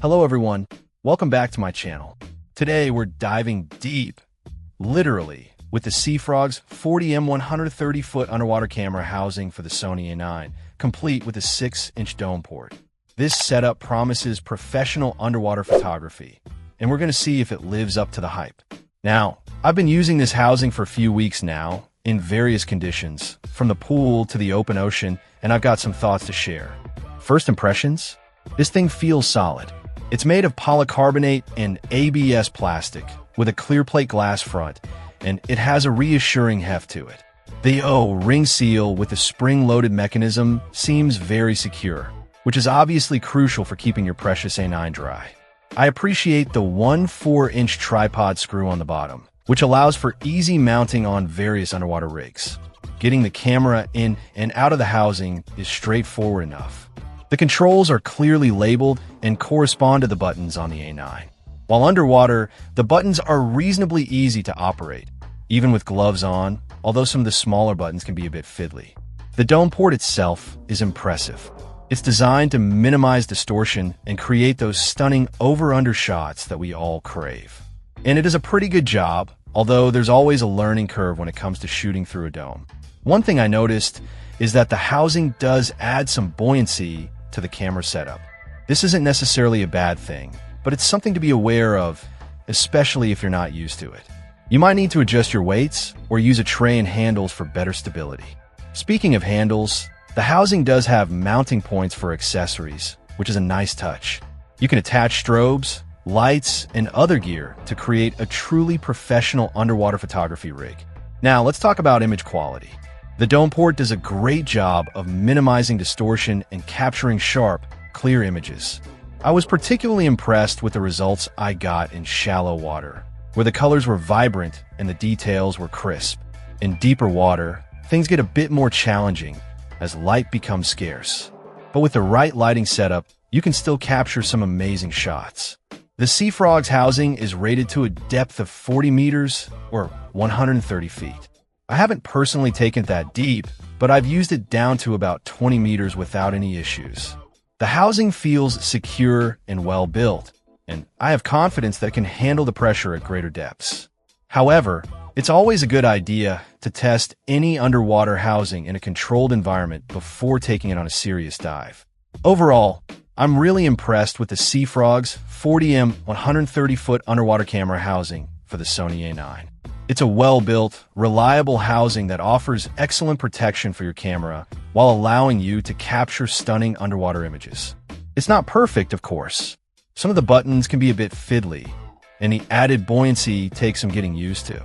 Hello everyone, welcome back to my channel. Today we're diving deep, literally, with the Seafrogs 40mm 130-foot underwater camera housing for the Sony A9, complete with a 6-inch dome port. This setup promises professional underwater photography, and we're going to see if it lives up to the hype. Now, I've been using this housing for a few weeks now, in various conditions, from the pool to the open ocean, and I've got some thoughts to share. First impressions? This thing feels solid. It's made of polycarbonate and ABS plastic, with a clear plate glass front, and it has a reassuring heft to it. The O-ring seal with the spring-loaded mechanism seems very secure, which is obviously crucial for keeping your precious A9 dry. I appreciate the 1/4-inch tripod screw on the bottom, which allows for easy mounting on various underwater rigs. Getting the camera in and out of the housing is straightforward enough. The controls are clearly labeled and correspond to the buttons on the A9. While underwater, the buttons are reasonably easy to operate, even with gloves on, although some of the smaller buttons can be a bit fiddly. The dome port itself is impressive. It's designed to minimize distortion and create those stunning over-under shots that we all crave. And it is a pretty good job, although there's always a learning curve when it comes to shooting through a dome. One thing I noticed is that the housing does add some buoyancy to the camera setup. This isn't necessarily a bad thing, but it's something to be aware of, especially if you're not used to it. You might need to adjust your weights or use a tray and handles for better stability. Speaking of handles, the housing does have mounting points for accessories, which is a nice touch. You can attach strobes, lights, and other gear to create a truly professional underwater photography rig. Now, let's talk about image quality. The dome port does a great job of minimizing distortion and capturing sharp, clear images. I was particularly impressed with the results I got in shallow water, where the colors were vibrant and the details were crisp. In deeper water, things get a bit more challenging as light becomes scarce. But with the right lighting setup, you can still capture some amazing shots. The Seafrogs housing is rated to a depth of 40 meters or 130 feet. I haven't personally taken it that deep, but I've used it down to about 20 meters without any issues. The housing feels secure and well built, and I have confidence that it can handle the pressure at greater depths. However, it's always a good idea to test any underwater housing in a controlled environment before taking it on a serious dive. Overall, I'm really impressed with the Seafrogs 40mm 130-foot underwater camera housing for the Sony A9. It's a well-built, reliable housing that offers excellent protection for your camera while allowing you to capture stunning underwater images. It's not perfect, of course. Some of the buttons can be a bit fiddly, and the added buoyancy takes some getting used to.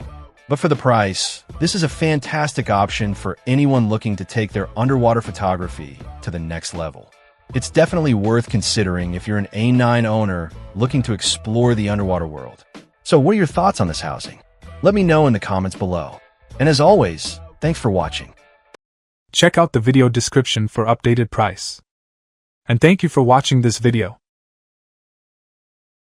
But for the price, this is a fantastic option for anyone looking to take their underwater photography to the next level. It's definitely worth considering if you're an A9 owner looking to explore the underwater world. So what are your thoughts on this housing? Let me know in the comments below. And as always, thanks for watching. Check out the video description for updated price. And thank you for watching this video.